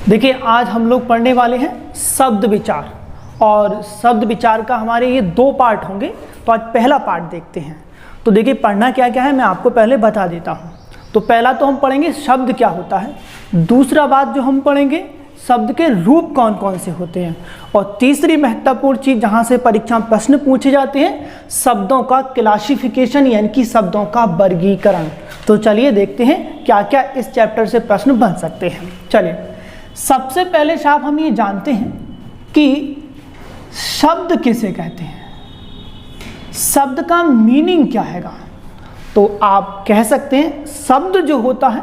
देखिए आज हम लोग पढ़ने वाले हैं शब्द विचार, और शब्द विचार का हमारे ये 2 पार्ट होंगे। तो आज पहला पार्ट देखते हैं। तो देखिए पढ़ना क्या क्या है मैं आपको पहले बता देता हूँ। तो पहला तो हम पढ़ेंगे शब्द क्या होता है, दूसरा बात जो हम पढ़ेंगे शब्द के रूप कौन कौन से होते हैं, और तीसरी महत्वपूर्ण चीज़ जहाँ से परीक्षा में प्रश्न पूछे जाते हैं शब्दों का क्लासिफिकेशन यानी कि शब्दों का वर्गीकरण। तो चलिए देखते हैं क्या क्या इस चैप्टर से प्रश्न बन सकते हैं। चलिए सबसे पहले साहब हम ये जानते हैं कि शब्द किसे कहते हैं, शब्द का मीनिंग क्या हैगा। तो आप कह सकते हैं शब्द जो होता है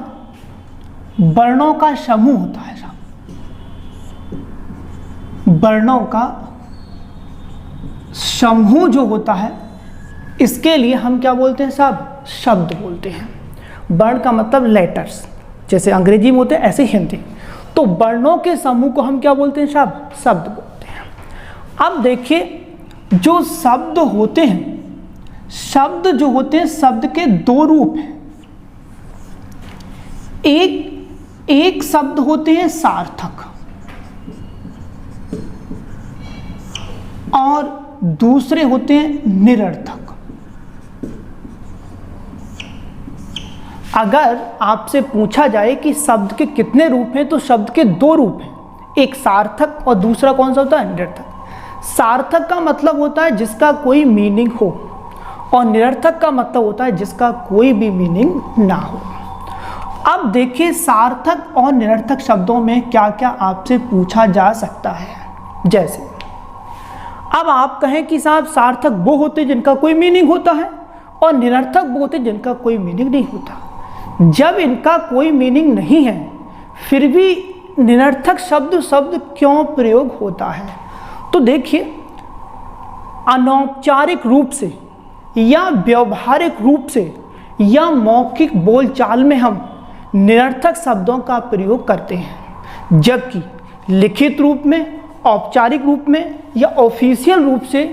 वर्णों का समूह होता है साहब, वर्णों का समूह जो होता है इसके लिए हम क्या बोलते हैं साहब, शब्द बोलते हैं। वर्ण का मतलब लेटर्स, जैसे अंग्रेजी में होते हैं ऐसे हिंदी। तो वर्णों के समूह को हम क्या बोलते हैं साहब, शब्द बोलते हैं। अब देखिए जो शब्द होते हैं, शब्द जो होते हैं शब्द के 2 रूप हैं। एक शब्द होते हैं सार्थक और दूसरे होते हैं निरर्थक। अगर आपसे पूछा जाए कि शब्द के कितने रूप हैं तो शब्द के 2 रूप हैं, एक सार्थक और दूसरा कौन सा होता है, निरर्थक। सार्थक का मतलब होता है जिसका कोई मीनिंग हो, और निरर्थक का मतलब होता है जिसका कोई भी मीनिंग ना हो। अब देखिए सार्थक और निरर्थक शब्दों में क्या क्या आपसे पूछा जा सकता है। जैसे अब आप कहें कि साहब सार्थक वो होते जिनका कोई मीनिंग होता है और निरर्थक वो होते जिनका कोई मीनिंग नहीं होता। जब इनका कोई मीनिंग नहीं है फिर भी निरर्थक शब्द क्यों प्रयोग होता है। तो देखिए अनौपचारिक रूप से या व्यवहारिक रूप से या मौखिक बोलचाल में हम निरर्थक शब्दों का प्रयोग करते हैं, जबकि लिखित रूप में, औपचारिक रूप में या ऑफिशियल रूप से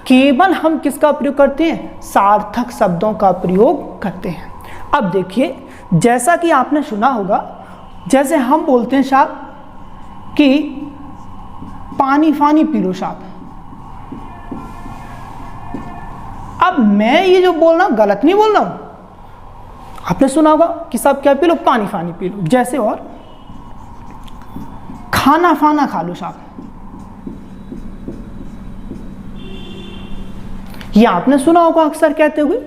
केवल हम किसका प्रयोग करते हैं, सार्थक शब्दों का प्रयोग करते हैं। अब देखिए जैसा कि आपने सुना होगा, जैसे हम बोलते हैं साहब कि पानी फानी पी लो साहब। अब मैं ये जो बोल रहा हूं गलत नहीं बोल रहा हूं, आपने सुना होगा कि साहब क्या पी लो, पानी फानी पी लो। जैसे और खाना फाना खा लो साहब, ये आपने सुना होगा अक्सर कहते हुए।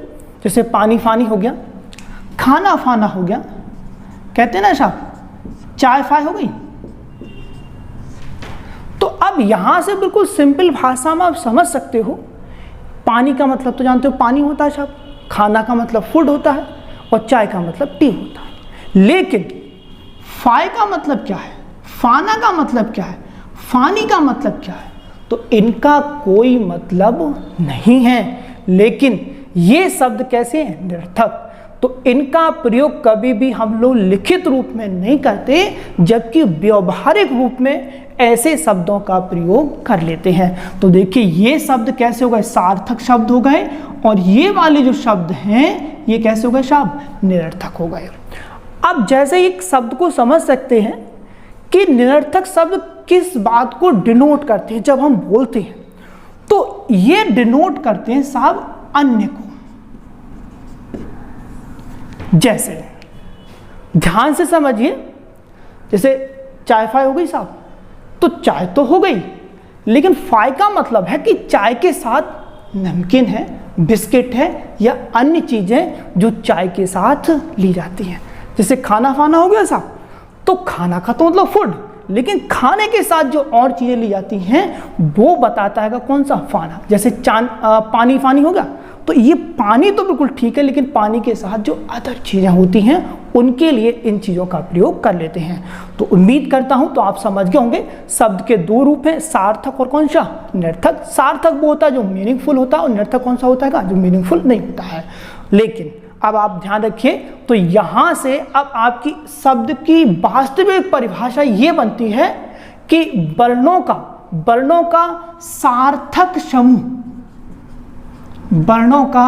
जैसे पानी फानी हो गया, खाना फाना हो गया, कहते हैं ना साहब चाय फाय हो गई। तो अब यहां से बिल्कुल सिंपल भाषा में आप समझ सकते हो, पानी का मतलब तो जानते हो पानी होता है साहब, खाना का मतलब फूड होता है और चाय का मतलब टी होता है। लेकिन फाय का मतलब क्या है, फाना का मतलब क्या है, फानी का मतलब क्या है, तो इनका कोई मतलब नहीं है। लेकिन ये शब्द कैसे हैं, निरर्थक। तो इनका प्रयोग कभी भी हम लोग लिखित रूप में नहीं करते, जबकि व्यवहारिक रूप में ऐसे शब्दों का प्रयोग कर लेते हैं। तो देखिए ये शब्द कैसे हो गए, सार्थक शब्द हो गए, और ये वाले जो शब्द हैं ये कैसे हो गए साहब, निरर्थक हो गए। अब जैसे एक शब्द को समझ सकते हैं कि निरर्थक शब्द किस बात को डिनोट करते हैं, जब हम बोलते हैं तो ये डिनोट करते हैं साहब अन्य को। जैसे ध्यान से समझिए, जैसे चाय फाय हो गई साहब, तो चाय तो हो गई, लेकिन फाय का मतलब है कि चाय के साथ नमकीन है, बिस्किट है या अन्य चीजें जो चाय के साथ ली जाती हैं। जैसे खाना फाना हो गया साहब, तो खाना का तो मतलब फूड, लेकिन खाने के साथ जो और चीजें ली जाती हैं वो बताता है कौन सा, फाना। जैसे पानी फानी होगा, तो ये पानी तो बिल्कुल ठीक है, लेकिन पानी के साथ जो अदर चीजें होती हैं उनके लिए इन चीजों का प्रयोग कर लेते हैं। तो उम्मीद करता हूं तो आप समझ गए होंगे शब्द के 2 रूप हैं, सार्थक और कौन सा, निरर्थक। सार्थक वो होता है जो मीनिंगफुल होता है, और निरर्थक कौन सा होता है जो मीनिंगफुल नहीं होता है। लेकिन अब आप ध्यान रखिए, तो यहां से अब आपकी शब्द की वास्तविक परिभाषा ये बनती है कि वर्णों का सार्थक समूह, वर्णों का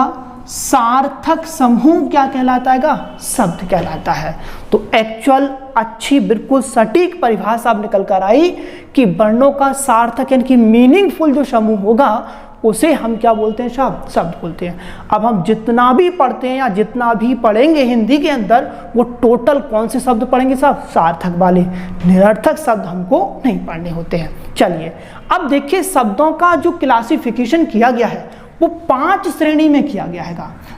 सार्थक समूह क्या कहलाता है? शब्द कहलाता है। तो एक्चुअल अच्छी बिल्कुल सटीक परिभाषा अब निकल कर आई कि वर्णों का सार्थक यानी कि मीनिंगफुल जो समूह होगा उसे हम क्या बोलते हैं? शब्द बोलते हैं। अब हम जितना भी पढ़ते हैं या जितना भी पढ़ेंगे हिंदी के अंदर, वो टोटल कौन से शब्द पढ़ेंगे? सार्थक वाले, निरर्थक शब्द हमको नहीं पढ़ने होते हैं। चलिए अब देखिए, शब्दों का जो क्लासिफिकेशन किया गया है वो 5 श्रेणी में किया गया है।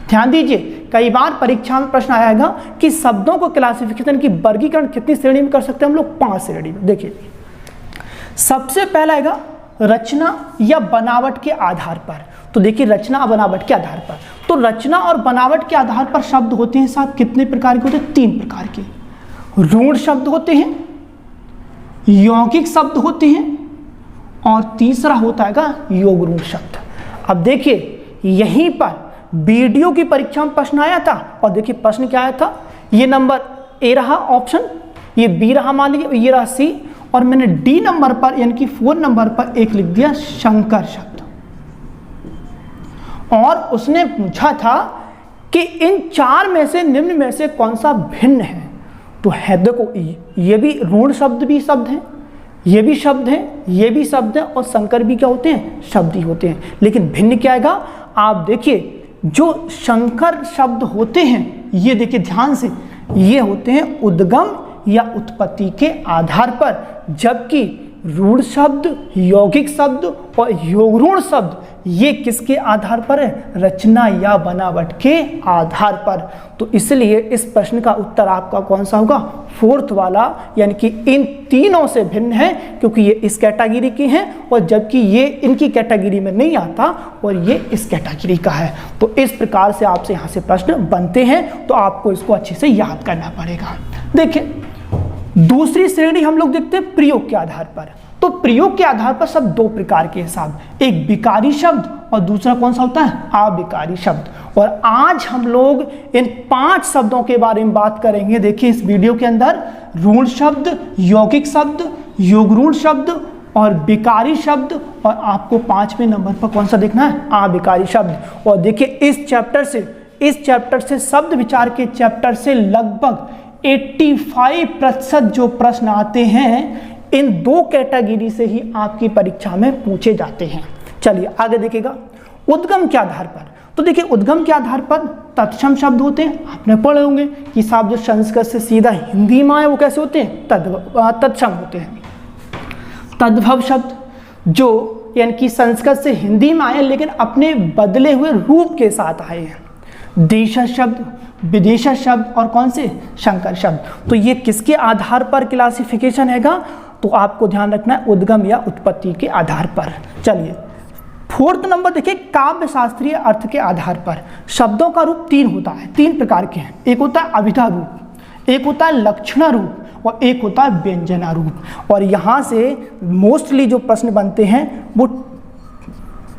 ध्यान दीजिए, कई बार परीक्षा में प्रश्न आया है कि शब्दों को क्लासिफिकेशन की वर्गीकरण कितनी श्रेणी में कर सकते हैं हम लोग? 5 श्रेणी में। देखिए, सबसे पहला है रचना या बनावट के आधार पर। तो देखिए, रचना और बनावट के आधार पर, तो रचना और बनावट के आधार पर शब्द होते हैं साहब कितने प्रकार के होते हैं? 3 प्रकार के। रूढ़ शब्द होते हैं, यौगिक शब्द होते हैं, और तीसरा होता है योग रूढ़ शब्द। अब देखिए, यहीं पर वीडियो की परीक्षा में प्रश्न आया था, और देखिए प्रश्न क्या आया था? ये नंबर ए रहा ऑप्शन, ये बी रहा मान लीजिए, ये रहा सी, और मैंने डी नंबर पर यानी कि 4 नंबर पर एक लिख दिया शंकर शब्द। और उसने पूछा था कि इन 4 में से निम्न में से कौन सा भिन्न है? तो है, देखो ये भी रूढ़ शब्द भी शब्द हैं, ये भी शब्द हैं, ये भी शब्द हैं, और शंकर भी क्या होते हैं? शब्द ही होते हैं। लेकिन भिन्न क्या आएगा? आप देखिए, जो शंकर शब्द होते हैं, ये देखिए ध्यान से, ये होते हैं उद्गम या उत्पत्ति के आधार पर, जबकि रूढ़ शब्द, यौगिक शब्द और योगरूढ़ शब्द ये किसके आधार पर है? रचना या बनावट के आधार पर। तो इसलिए इस प्रश्न का उत्तर आपका कौन सा होगा? 4th वाला, यानी कि इन तीनों से भिन्न है, क्योंकि ये इस कैटेगरी की हैं, और जबकि ये इनकी कैटेगरी में नहीं आता और ये इस कैटेगरी का है। तो इस प्रकार से आपसे यहाँ से प्रश्न बनते हैं, तो आपको इसको अच्छे से याद करना पड़ेगा। देखिए, दूसरी श्रेणी हम लोग देखते हैं प्रयोग के आधार पर। तो प्रयोग के आधार पर शब्द 2 प्रकार के साहब, एक विकारी शब्द और दूसरा कौन सा होता है? अविकारी शब्द। और आज हम लोग इन 5 शब्दों के बारे में बात करेंगे। देखिए इस वीडियो के अंदर रूढ़ शब्द, यौगिक शब्द, योगरूढ़ शब्द और विकारी शब्द, और आपको 5वें नंबर पर कौन सा देखना है? अविकारी शब्द। और देखिए इस चैप्टर से शब्द विचार के चैप्टर से लगभग 85% जो प्रश्न आते हैं इन 2 कैटेगरी से ही आपकी परीक्षा में पूछे जाते हैं। चलिए आगे देखिएगा, उद्गम के आधार पर। तो देखिए, उद्गम के आधार पर तत्सम शब्द होते हैं, आपने पढ़े होंगे कि साहब जो संस्कृत से सीधा हिंदी में आए वो कैसे होते हैं? तत्सम होते हैं। तद्भव शब्द जो यानी कि संस्कृत से हिंदी में आए लेकिन अपने बदले हुए रूप के साथ आए हैं। देशज शब्द, विदेशज शब्द और कौन से? शंकर शब्द। तो ये किसके आधार पर क्लासिफिकेशन हैगा? तो आपको ध्यान रखना है उद्गम या उत्पत्ति के आधार पर। चलिए 4th नंबर देखिए, काव्य शास्त्रीय अर्थ के आधार पर। शब्दों का रूप 3 होता है, 3 प्रकार के हैं। एक होता है अभिधा रूप, एक होता है लक्षणा रूप और एक होता है व्यंजना रूप। और यहाँ से मोस्टली जो प्रश्न बनते हैं वो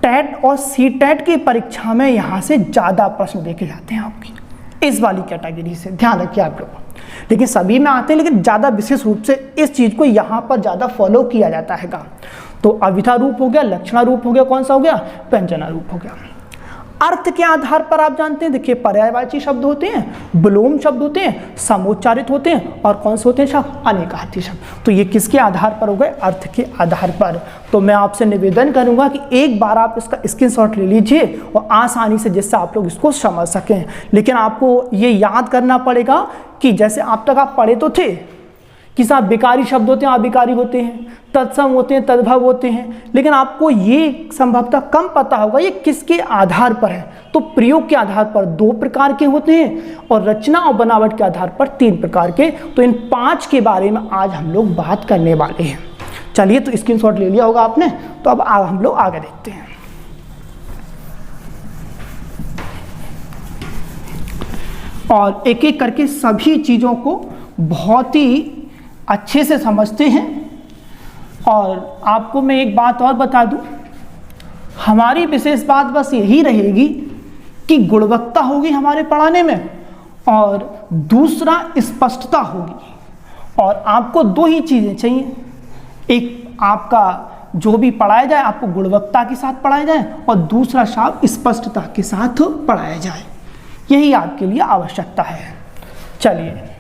टेट और सीटेट की परीक्षा में यहाँ से ज़्यादा प्रश्न देखे जाते हैं आपकी इस वाली कैटेगरी से। ध्यान रखिए आप लोग, लेकिन सभी में आते हैं, लेकिन ज़्यादा विशेष रूप से इस चीज़ को यहाँ पर ज़्यादा फॉलो किया जाता है। तो अभिधा रूप हो गया, लक्षणा रूप हो गया, कौन सा हो गया? व्यंजना रूप हो गया। अर्थ के आधार पर आप जानते हैं, देखिए पर्यायवाची शब्द होते हैं, विलोम शब्द होते हैं, समोच्चारित होते हैं और कौन से होते हैं शब्द? अनेकार्थी शब्द। तो ये किसके आधार पर हो गए? अर्थ के आधार पर। तो मैं आपसे निवेदन करूंगा कि एक बार आप इसका स्क्रीनशॉट ले लीजिए और आसानी से, जिससे आप लोग इसको समझ सकें। लेकिन आपको ये याद करना पड़ेगा कि जैसे आप तक आप पढ़े तो थे कि साहब विकारी शब्द होते हैं, अविकारी होते हैं, तत्सम होते हैं, तद्भव होते हैं, लेकिन आपको ये संभवतः कम पता होगा ये किसके आधार पर है। तो प्रयोग के आधार पर 2 प्रकार के होते हैं और रचना और बनावट के आधार पर 3 प्रकार के। तो इन 5 के बारे में आज हम लोग बात करने वाले हैं। चलिए, तो स्क्रीनशॉट ले लिया होगा आपने, तो अब हम लोग आगे देखते हैं। और एक एक करके सभी चीज़ों को बहुत ही अच्छे से समझते हैं। और आपको मैं एक बात और बता दूं, हमारी विशेष बात बस यही रहेगी कि गुणवत्ता होगी हमारे पढ़ाने में और दूसरा स्पष्टता होगी। और आपको 2 ही चीज़ें चाहिए, एक आपका जो भी पढ़ाया जाए आपको गुणवत्ता के साथ पढ़ाया जाए और दूसरा शब्द स्पष्टता के साथ पढ़ाया जाए, यही आपके लिए आवश्यकता है। चलिए,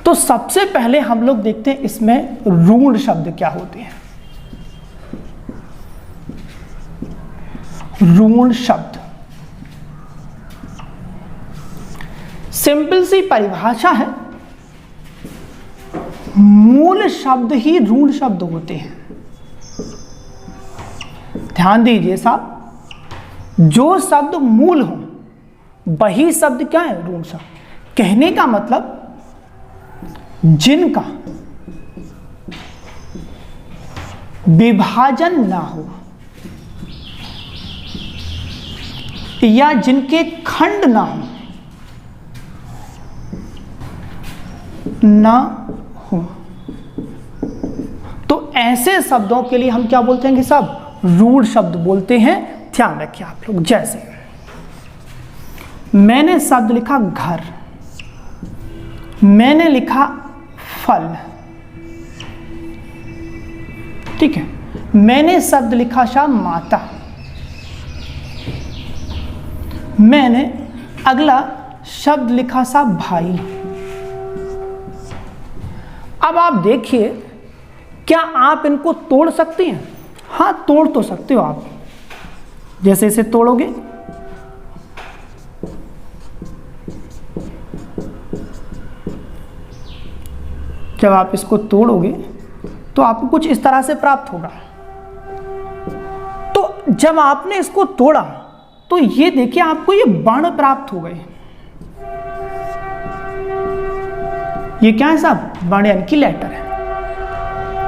तो सबसे पहले हम लोग देखते हैं इसमें ऋण शब्द क्या होते हैं। ऋण शब्द सिंपल सी परिभाषा है, मूल शब्द ही ऋण शब्द होते हैं। ध्यान दीजिए साहब, जो शब्द मूल हो वही शब्द क्या है? ऋण शब्द। कहने का मतलब जिनका विभाजन ना हो या जिनके खंड ना हो, तो ऐसे शब्दों के लिए हम क्या बोलते हैं कि साहब ऋण शब्द बोलते हैं। ध्यान रखिए आप लोग, जैसे मैंने शब्द लिखा घर, मैंने लिखा फल, ठीक है, मैंने शब्द लिखा शायद माता, मैंने अगला शब्द लिखा सा भाई। अब आप देखिए, क्या आप इनको तोड़ सकते हैं? हाँ, तोड़ तो सकते हो आप। जैसे इसे तोड़ोगे, जब आप इसको तोड़ोगे तो आपको कुछ इस तरह से प्राप्त होगा। तो जब आपने इसको तोड़ा तो ये देखिए आपको ये वर्ण प्राप्त हो गए। ये क्या है साहब? वर्ण यानी कि लेटर है।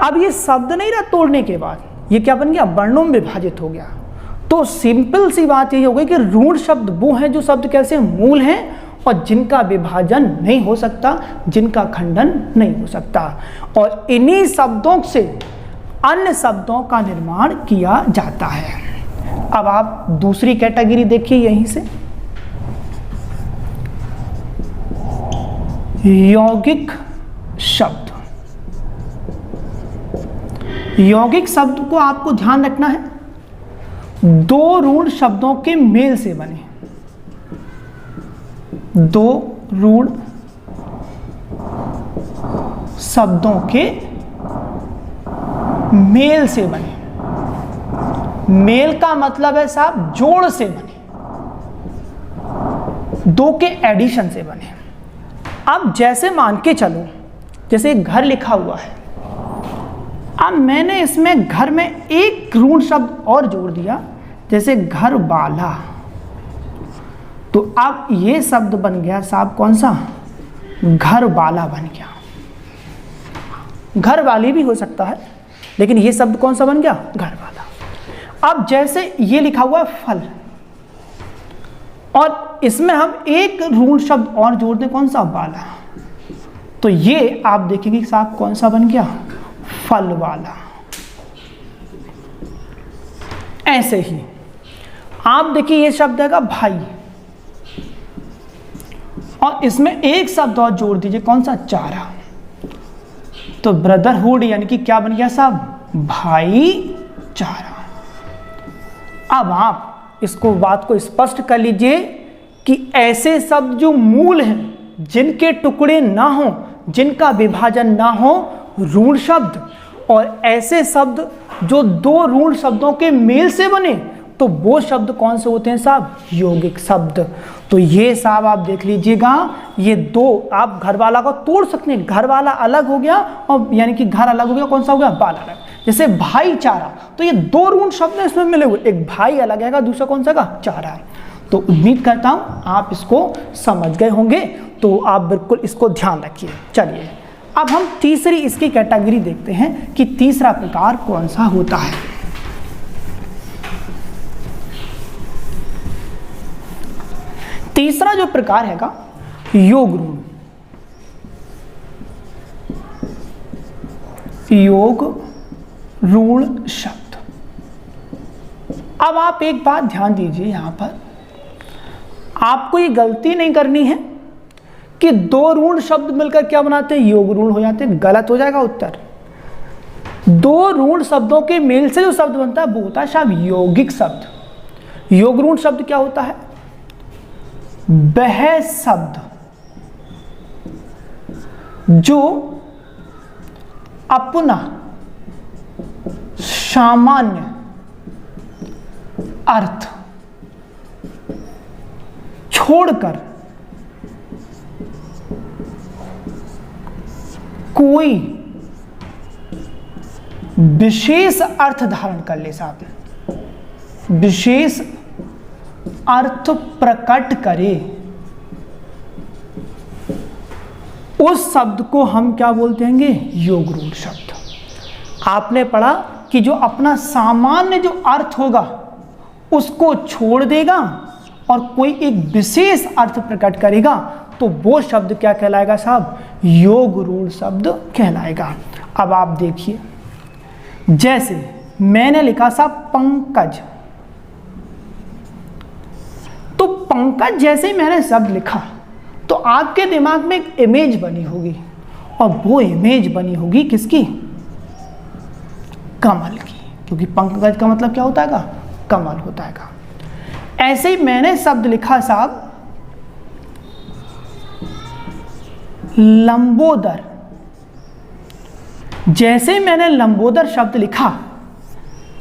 अब ये शब्द नहीं रहा तोड़ने के बाद, ये क्या बन गया? वर्णों में विभाजित हो गया। तो सिंपल सी बात ये हो गई कि ऋण शब्द वो हैं जो शब्द कैसे मूल हैं और जिनका विभाजन नहीं हो सकता, जिनका खंडन नहीं हो सकता, और इन्हीं शब्दों से अन्य शब्दों का निर्माण किया जाता है। अब आप दूसरी कैटेगरी देखिए यहीं से, यौगिक शब्द। यौगिक शब्द को आपको ध्यान रखना है, दो ऋण शब्दों के मेल से बने, दो ऋण शब्दों के मेल से बने। मेल का मतलब है साहब जोड़ से बने, दो के एडिशन से बने। अब जैसे मान के चलो, जैसे घर लिखा हुआ है, अब मैंने इसमें घर में एक ऋण शब्द और जोड़ दिया, जैसे घर वाला, तो अब ये शब्द बन गया साहब कौन सा? घर वाला बन गया। घर वाली भी हो सकता है, लेकिन ये शब्द कौन सा बन गया? घर वाला। अब जैसे ये लिखा हुआ है फल, और इसमें हम एक ऋण शब्द और जोड़ दें, कौन सा? वाला, तो ये आप देखेंगे साहब कौन सा बन गया? फल वाला। ऐसे ही आप देखिए ये शब्द है भाई, और इसमें एक शब्द और जोड़ दीजिए, कौन सा? चारा, तो ब्रदरहुड यानी कि क्या बन गया साहब? भाईचारा। अब आप इसको बात को स्पष्ट कर लीजिए कि ऐसे शब्द जो मूल हैं, जिनके टुकड़े ना हो, जिनका विभाजन ना हो, ऋण शब्द, और ऐसे शब्द जो दो ऋण शब्दों के मेल से बने, तो वो शब्द कौन से होते हैं साहब? यौगिक शब्द। तो ये साहब आप देख लीजिएगा, ये दो आप घर वाला को तोड़ सकते हैं, घर वाला अलग हो गया और यानी कि घर अलग हो गया, कौन सा हो गया? वाला अलग। जैसे भाईचारा, तो ये दो ऋण शब्द इसमें मिले हुए, एक भाई अलग है, दूसरा कौन सा का? चारा। तो उम्मीद करता हूं आप इसको समझ गए होंगे, तो आप बिल्कुल इसको ध्यान रखिए। चलिए अब हम तीसरी इसकी कैटेगरी देखते हैं कि तीसरा प्रकार कौन सा होता है। तीसरा जो प्रकार हैगा योग ऋण। योग ऋण शब्द। अब आप एक बात ध्यान दीजिए, यहां पर आपको ये गलती नहीं करनी है कि दो ऋण शब्द मिलकर क्या बनाते हैं? योग ऋण हो जाते हैं। गलत हो जाएगा उत्तर। दो ऋण शब्दों के मेल से जो शब्द बनता है वो होता है साहब यौगिक शब्द। योग ऋण शब्द क्या होता है? वह शब्द जो अपना सामान्य अर्थ छोड़कर कोई विशेष अर्थ धारण कर ले, साहब विशेष अर्थ प्रकट करे, उस शब्द को हम क्या बोलते हैं? योग ऋण शब्द। आपने पढ़ा कि जो अपना सामान्य जो अर्थ होगा उसको छोड़ देगा और कोई एक विशेष अर्थ प्रकट करेगा तो वो शब्द क्या कहलाएगा साहब? योग ऋण शब्द कहलाएगा। अब आप देखिए, जैसे मैंने लिखा साहब पंकज, तो पंकज जैसे ही मैंने शब्द लिखा तो आपके दिमाग में एक इमेज बनी होगी, और वो इमेज बनी होगी किसकी? कमल की, क्योंकि पंकज का मतलब क्या होता है? कमल होता है। ऐसे ही मैंने शब्द लिखा साहब लंबोदर, जैसे ही मैंने लंबोदर शब्द लिखा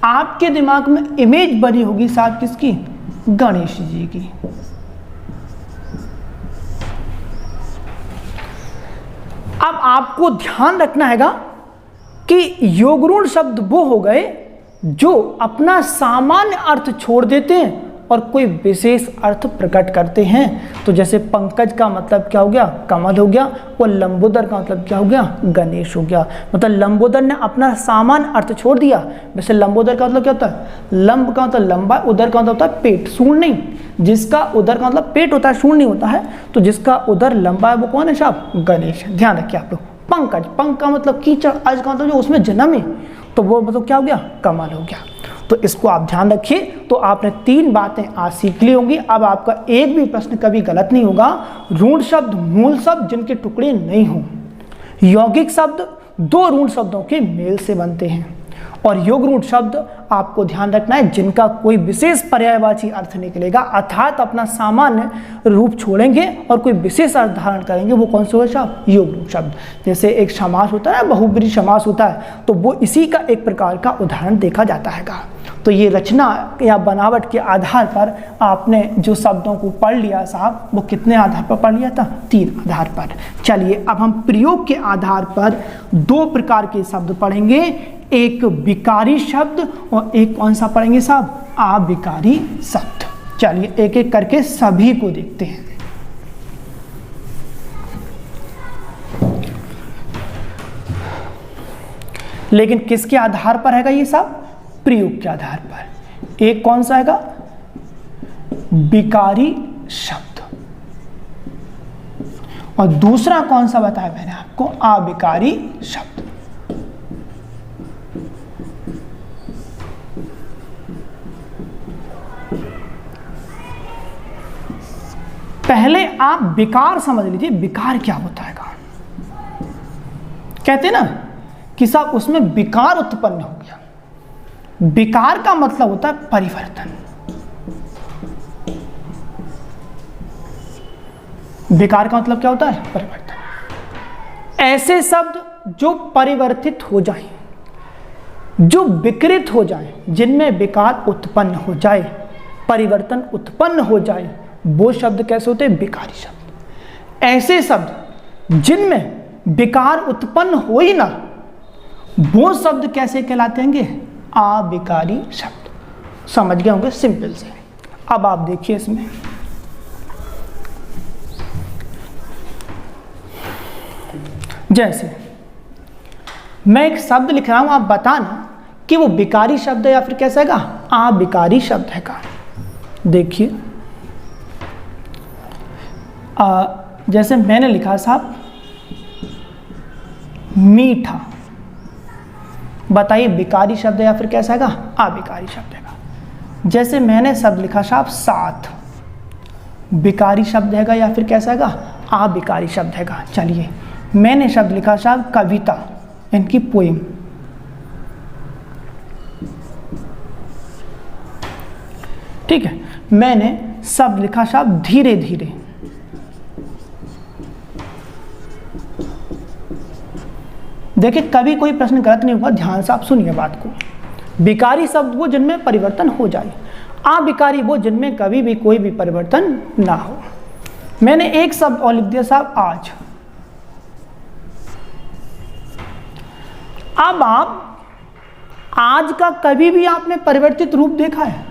आपके दिमाग में इमेज बनी होगी साहब किसकी? गणेश जी की। अब आपको ध्यान रखना हैगा कि योग ऋण शब्द वो हो गए जो अपना सामान्य अर्थ छोड़ देते हैं और कोई विशेष अर्थ प्रकट करते हैं। तो जैसे पंकज का मतलब क्या हो गया? कमल हो गया, और लंबोदर का मतलब क्या हो गया? गणेश हो गया। मतलब लंबोदर ने अपना सामान्य अर्थ छोड़ दिया। वैसे लंबोदर का मतलब क्या होता है? लंब का मतलब लंबा, उदर का मतलब होता है पेट, सूंड नहीं। जिसका उदर का मतलब पेट होता है, सूंड नहीं होता है, तो जिसका उदर लंबा है वो कौन है साहब? गणेश। ध्यान रखिए आप लोग। पंकज, पंक का मतलब कीचड़, अज का मतलब जो उसमें जन्म है, तो वो मतलब क्या हो गया? कमल हो गया। तो इसको आप ध्यान रखिए। तो आपने 3 बातें आज सीख ली होंगी। अब आपका एक भी प्रश्न कभी गलत नहीं होगा। ऋण शब्द मूल शब्द जिनके टुकड़े नहीं हों, यौगिक शब्द 2 ऋण शब्दों के मेल से बनते हैं, और योग ऋण शब्द आपको ध्यान रखना है जिनका कोई विशेष पर्यायवाची अर्थ निकलेगा, अर्थात अपना सामान्य रूप छोड़ेंगे और कोई विशेष अर्थ धारण करेंगे। वो कौन से होगा साहब? योग ऋण शब्द। जैसे एक समास होता है, बहुब्रीहि समास होता है, तो वो इसी का एक प्रकार का उदाहरण देखा जाता है। तो ये रचना या बनावट के आधार पर आपने जो शब्दों को पढ़ लिया साहब, वो कितने आधार पर पढ़ लिया था? 3 आधार पर। चलिए अब हम प्रयोग के आधार पर 2 प्रकार के शब्द पढ़ेंगे, एक विकारी शब्द और एक कौन सा पढ़ेंगे साहब? अविकारी शब्द। चलिए एक एक करके सभी को देखते हैं। लेकिन किसके आधार पर हैगा ये साहब? प्रयोग के आधार पर। एक कौन सा हैगा? विकारी शब्द, और दूसरा कौन सा बताया मैंने आपको? अविकारी शब्द। पहले आप विकार समझ लीजिए, विकार क्या होता है। कहते हैं ना कि साहब उसमें विकार उत्पन्न हो गया। विकार का मतलब होता है परिवर्तन। विकार का मतलब क्या होता है? परिवर्तन। ऐसे शब्द जो परिवर्तित हो जाएं, जो विकृत हो जाएं, जिनमें विकार उत्पन्न हो जाए, परिवर्तन उत्पन्न हो जाए, वो शब्द कैसे होते हैं? विकारी शब्द। ऐसे शब्द जिनमें विकार उत्पन्न हो ही ना, वो शब्द कैसे कहलाते हैं? अविकारी शब्द। समझ गए होंगे सिंपल से। अब आप देखिए इसमें जैसे मैं एक शब्द लिख रहा हूं, आप बताना कि वो विकारी शब्द है या फिर कैसा हैगा? अविकारी शब्द हैगा। देखिए जैसे मैंने लिखा साहब मीठा, बताइए विकारी शब्द है या फिर कैसा हैगा? अविकारी शब्द हैगा। जैसे मैंने शब्द लिखा साहब साथ, विकारी शब्द हैगा या फिर कैसा हैगा? अविकारी शब्द हैगा। चलिए मैंने शब्द लिखा साहब कविता, इनकी पोइम, ठीक है, मैंने शब्द लिखा, शब्द धीरे धीरे। देखिए कभी कोई प्रश्न गलत नहीं होगा, ध्यान से आप सुनिए बात को। विकारी शब्द वो जिनमें परिवर्तन हो जाए, अविकारी वो जिनमें कभी भी कोई भी परिवर्तन ना हो। मैंने एक शब्द और लिख दिया साहब, आज। अब आप आज का कभी भी आपने परिवर्तित रूप देखा है?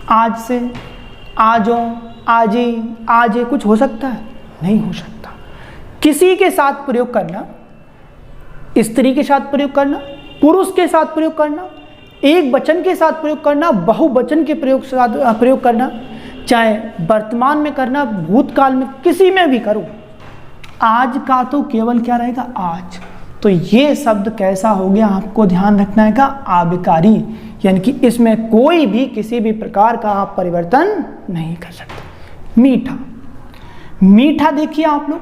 आज से, आजो, आजी, आजे कुछ हो सकता है? नहीं हो सकता। किसी के साथ प्रयोग करना, स्त्री के साथ प्रयोग करना, पुरुष के साथ प्रयोग करना, एक वचन के साथ प्रयोग करना, बहुवचन के प्रयोग करना, चाहे वर्तमान में करना, भूतकाल में, किसी में भी करो, आज का तो केवल क्या रहेगा? आज। तो ये शब्द कैसा हो गया आपको ध्यान रखना है का? अविकारी, यानी कि इसमें कोई भी किसी भी प्रकार का आप परिवर्तन नहीं कर सकते। मीठा, मीठा देखिए आप लोग,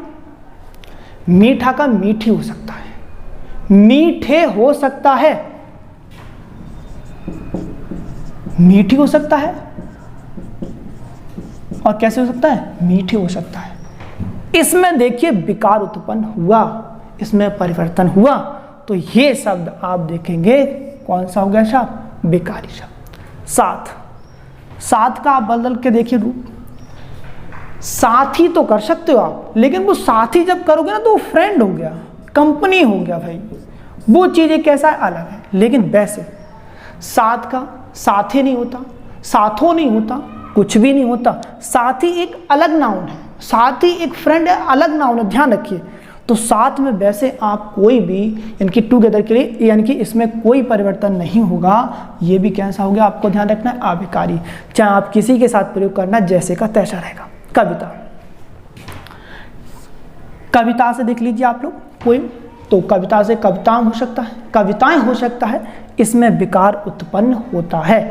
मीठा का मीठी हो सकता है, मीठे हो सकता है, मीठी हो सकता है, और कैसे हो सकता है? मीठे हो सकता है। इसमें देखिए विकार उत्पन्न हुआ, इसमें परिवर्तन हुआ, तो ये शब्द आप देखेंगे कौन सा हो गया शब्द? विकारी शब्द। साथ, साथ का आप बदल के देखिए रूप। साथी तो कर सकते हो आप, लेकिन वो साथी जब करोगे ना तो वो फ्रेंड हो गया, कंपनी हो गया भाई, वो चीज़ें कैसा है? अलग है। लेकिन वैसे साथ का साथी नहीं होता, साथों नहीं होता, कुछ भी नहीं होता। साथी एक अलग नाउन है, साथी एक फ्रेंड है, अलग नाउन है, ध्यान रखिए। तो साथ में वैसे आप कोई भी इनकी टुगेदर के लिए, यानी कि इसमें कोई परिवर्तन नहीं होगा। ये भी कैसा हो गया आपको ध्यान रखना है? अविकारी। चाहे आप किसी के साथ प्रयोग करना, जैसे का तैसा रहेगा। कविता, कविता से देख लीजिए आप लोग पोएम, तो कविता से कविताएं हो सकता है, कविताएं हो सकता है, इसमें विकार उत्पन्न होता है।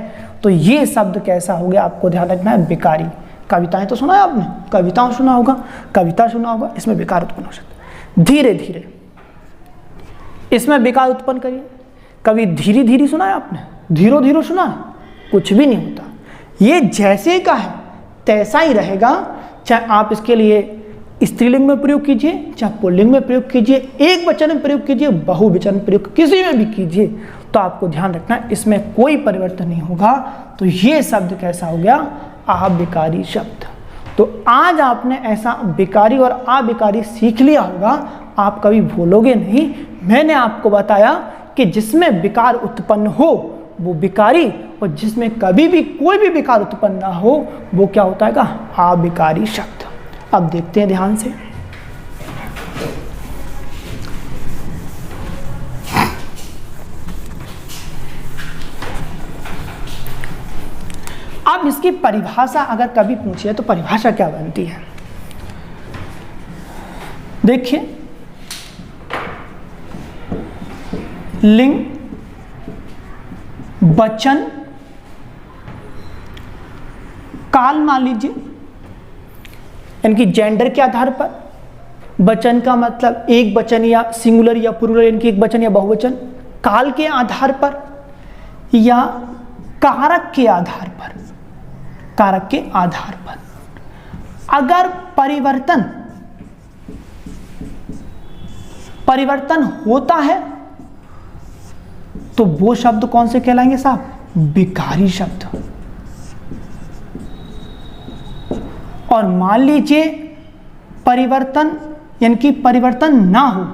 तो ये शब्द कैसा हो गया आपको ध्यान रखना है? विकारी। कविताएं तो सुना है आपने, कविताओं सुना होगा, कविता सुना होगा, इसमें विकार उत्पन्न हो सकता है। धीरे धीरे, इसमें विकार उत्पन्न करिए। कभी धीरे धीरे सुना है आपने? धीरो धीरो सुना है? कुछ भी नहीं होता। ये जैसे का है तैसा ही रहेगा, चाहे आप इसके लिए स्त्रीलिंग में प्रयोग कीजिए, चाहे पुल्लिंग में प्रयोग कीजिए, एक वचन में प्रयोग कीजिए, बहुवचन में प्रयोग किसी में भी कीजिए, तो आपको ध्यान रखना है इसमें कोई परिवर्तन नहीं होगा। तो ये शब्द कैसा हो गया? अविकारी शब्द। तो आज आपने ऐसा विकारी और अविकारी सीख लिया होगा, आप कभी भूलोगे नहीं। मैंने आपको बताया कि जिसमें विकार उत्पन्न हो वो विकारी, और जिसमें कभी भी कोई भी विकार उत्पन्न ना हो वो क्या होता है? अविकारी शब्द। अब देखते हैं ध्यान से। अब इसकी परिभाषा अगर कभी पूछिए तो परिभाषा क्या बनती है? देखिए, लिंग, वचन, काल मान लीजिए, यानी जेंडर के आधार पर। वचन का मतलब एक वचन या सिंगुलर या प्लूरल, यानी कि एक वचन या बहुवचन। काल के आधार पर या कारक के आधार पर, कारक के आधार पर। अगर परिवर्तन होता है तो वो शब्द कौन से कहलाएंगे साहब? विकारी शब्द। और मान लीजिए परिवर्तन, यानी कि परिवर्तन ना हो,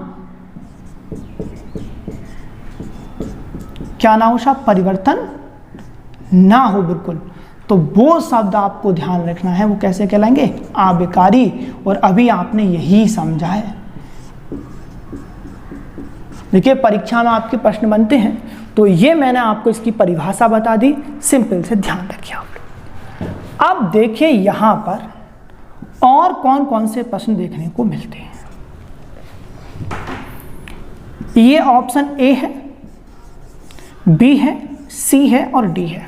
क्या ना हो साहब? परिवर्तन ना हो बिल्कुल, तो वो शब्द आपको ध्यान रखना है, वो कैसे कहलाएंगे? अविकारी। और अभी आपने यही समझा है। देखिए परीक्षा में आपके प्रश्न बनते हैं, तो ये मैंने आपको इसकी परिभाषा बता दी, सिंपल से ध्यान रखिए आप लोग। अब देखिए यहां पर और कौन कौन से प्रश्न देखने को मिलते हैं। ये ऑप्शन ए है, बी है, सी है और डी है।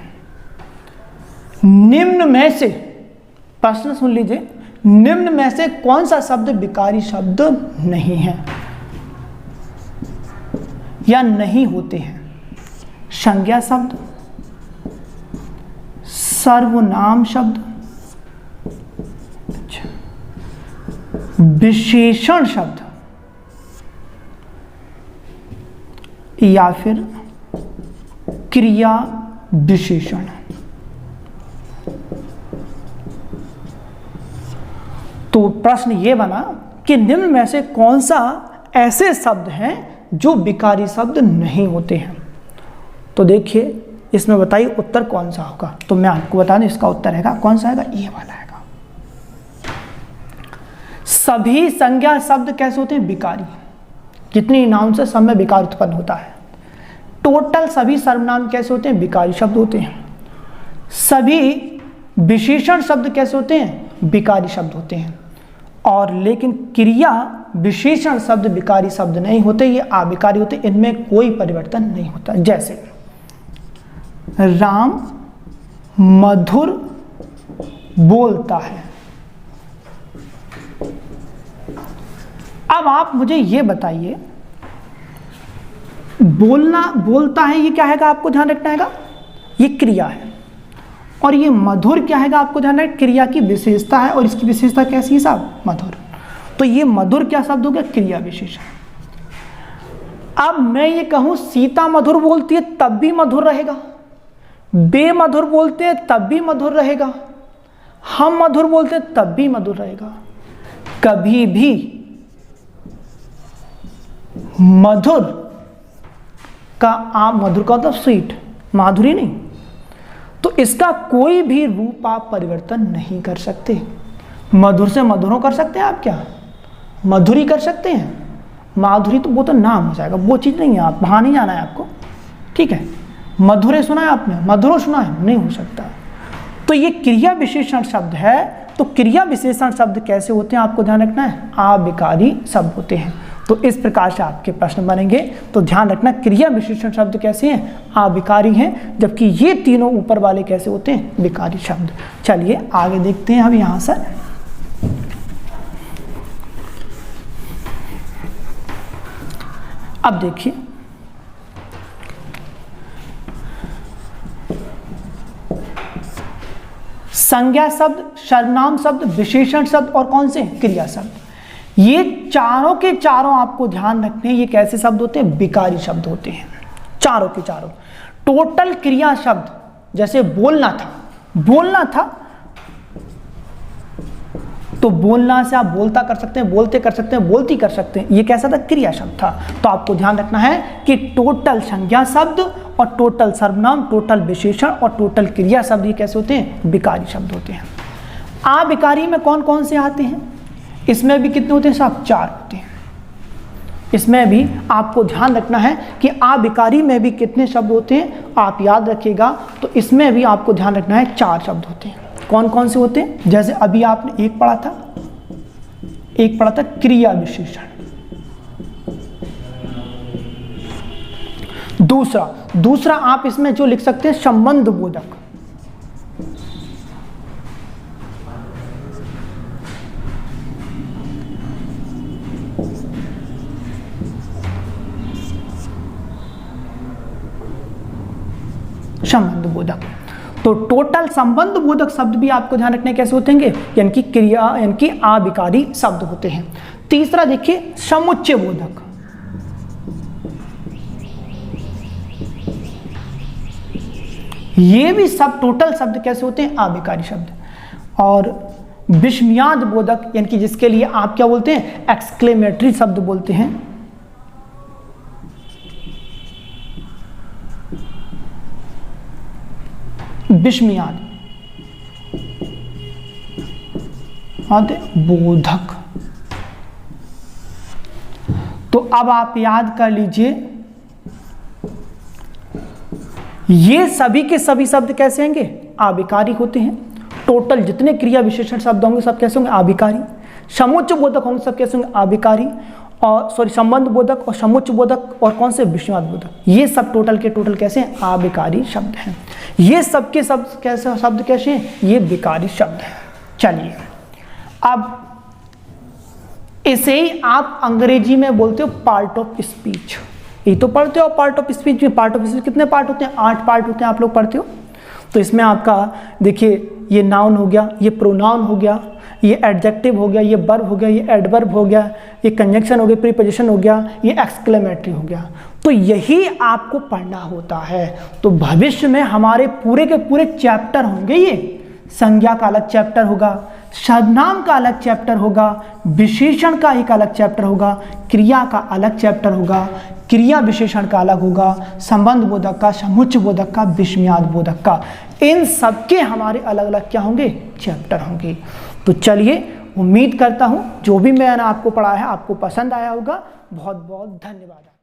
निम्न में से, प्रश्न सुन लीजिए, निम्न में से कौन सा शब्द विकारी शब्द नहीं है या नहीं होते हैं? संज्ञा शब्द, सर्वनाम शब्द, विशेषण शब्द, या फिर क्रिया विशेषण। तो प्रश्न ये बना कि निम्न में से कौन सा ऐसे शब्द हैं जो विकारी शब्द नहीं होते हैं। तो देखिए इसमें बताइए उत्तर कौन सा होगा। तो मैं आपको बता दूं इसका उत्तर है कौन सा है, ये वाला है। सभी संज्ञा शब्द कैसे होते हैं, विकारी। जितनी नाउन से सब में विकार उत्पन्न होता है। टोटल सभी सर्वनाम कैसे होते हैं, विकारी शब्द होते हैं। सभी विशेषण शब्द कैसे होते हैं, विकारी शब्द होते हैं। और लेकिन क्रिया विशेषण शब्द विकारी शब्द नहीं होते, ये अविकारी होते, इनमें कोई परिवर्तन नहीं होता। जैसे राम मधुर बोलता है। अब आप मुझे ये बताइए, बोलता है ये क्या है, आपको ध्यान रखना है, ये क्रिया है। और ये मधुर क्या है, आपको ध्यान रखना, क्रिया की विशेषता है। और इसकी विशेषता कैसी है साहब, मधुर। तो ये मधुर क्या शब्द हो गया, क्रिया विशेषण। अब मैं ये कहूं सीता मधुर बोलती है तब भी मधुर रहेगा, बेमधुर बोलते हैं तब भी मधुर रहेगा, हम मधुर बोलते हैं तब भी मधुर रहेगा। कभी भी मधुर का मधुर का मतलब स्वीट, माधुरी नहीं। तो इसका कोई भी रूप आप परिवर्तन नहीं कर सकते। मधुर से मधुरों कर सकते हैं आप, क्या मधुरी कर सकते हैं, माधुरी तो वो तो नाम हो जाएगा, वो चीज़ नहीं है। आप वहाँ नहीं जाना है आपको, ठीक है। मधुरे सुना है आपने, मधुरो सुना है, नहीं हो सकता। तो ये क्रिया विशेषण शब्द है। तो क्रिया विशेषण शब्द कैसे होते हैं आपको ध्यान रखना है, अविकारी शब्द होते हैं। तो इस प्रकार से आपके प्रश्न बनेंगे। तो ध्यान रखना क्रिया विशेषण शब्द कैसे हैं, अविकारी हैं, जबकि ये तीनों ऊपर वाले कैसे होते हैं, विकारी शब्द। चलिए आगे देखते हैं अब यहाँ से। अब देखिए संज्ञा शब्द, सर्वनाम शब्द, विशेषण शब्द और कौन से, क्रिया शब्द। ये चारों के चारों आपको ध्यान रखने हैं, ये कैसे शब्द होते हैं, विकारी शब्द होते हैं, चारों के चारों। टोटल क्रिया शब्द, जैसे बोलना था, तो बोलना से आप बोलता कर सकते हैं, बोलते कर सकते हैं, बोलती कर सकते हैं, ये कैसा था, क्रिया शब्द था। तो आपको ध्यान रखना है कि टोटल संज्ञा शब्द और टोटल सर्वनाम, टोटल विशेषण और टोटल क्रिया शब्द ये कैसे होते हैं, विकारी शब्द होते हैं। अविकारी में कौन कौन से आते हैं, इसमें भी कितने होते हैं साहब, 4 होते हैं। इसमें भी आपको ध्यान रखना है कि अविकारी में भी कितने शब्द होते हैं, आप याद रखिएगा। तो इसमें भी आपको ध्यान रखना है 4 शब्द होते हैं। कौन कौन से होते हैं, जैसे अभी आपने एक पढ़ा था क्रिया विशेषण। दूसरा आप इसमें जो लिख सकते हैं संबंध बोधक। संबंध बोधक। तो टोटल संबंध बोधक शब्द भी आपको ध्यान रखने कैसे होते हैं, यानी कि क्रिया, यानी कि अविकारी शब्द होते हैं। तीसरा देखिए समुच्चय बोधक। ये भी सब टोटल शब्द कैसे होते हैं, अविकारी शब्द। और विस्मयाद बोधक, यानी कि जिसके लिए आप क्या बोलते हैं, एक्सक्लेमेटरी शब्द बोलते हैं। विस्मयाद बोधक। तो अब आप याद कर लीजिए, ये सभी के सभी शब्द कैसे होंगे, अविकारी होते हैं। टोटल जितने क्रिया विशेषण शब्द होंगे सब कैसे होंगे, अविकारी। समुच्चय बोधक होंगे सब कैसे होंगे, अविकारी। और संबंध बोधक और समुच्चय बोधक और कौन से, विस्मयाद बोधक, ये सब टोटल के टोटल कैसे हैं, अविकारी शब्द हैं। ये सब के सब कैसे शब्द कैसे हैं, ये विकारी शब्द हैं। चलिए अब इसे ही आप अंग्रेजी में बोलते हो पार्ट ऑफ स्पीच। ये तो पढ़ते हो पार्ट ऑफ स्पीच में। पार्ट ऑफ स्पीच कितने पार्ट होते हैं, 8 पार्ट होते हैं, आप लोग पढ़ते हो। तो इसमें आपका देखिए ये नाउन हो गया, ये प्रोनाउन हो गया, ये एडजेक्टिव हो गया, ये वर्ब हो गया, ये एडवर्ब हो गया, ये कंजंक्शन हो गया, प्रीपोजिशन हो गया, ये एक्सक्लेमेटरी हो गया। तो यही आपको पढ़ना होता है। तो भविष्य में हमारे पूरे के पूरे चैप्टर होंगे, ये संज्ञा का अलग चैप्टर होगा, सर्वनाम का अलग चैप्टर होगा, विशेषण का एक अलग चैप्टर होगा, क्रिया का अलग चैप्टर होगा, क्रिया विशेषण का अलग होगा, संबंध बोधक का, समुच्चय बोधक का, विस्मयाद बोधक का, इन सबके हमारे अलग अलग क्या होंगे, चैप्टर होंगे। तो चलिए, उम्मीद करता हूँ जो भी मैंने आपको पढ़ाया है आपको पसंद आया होगा। बहुत बहुत धन्यवाद।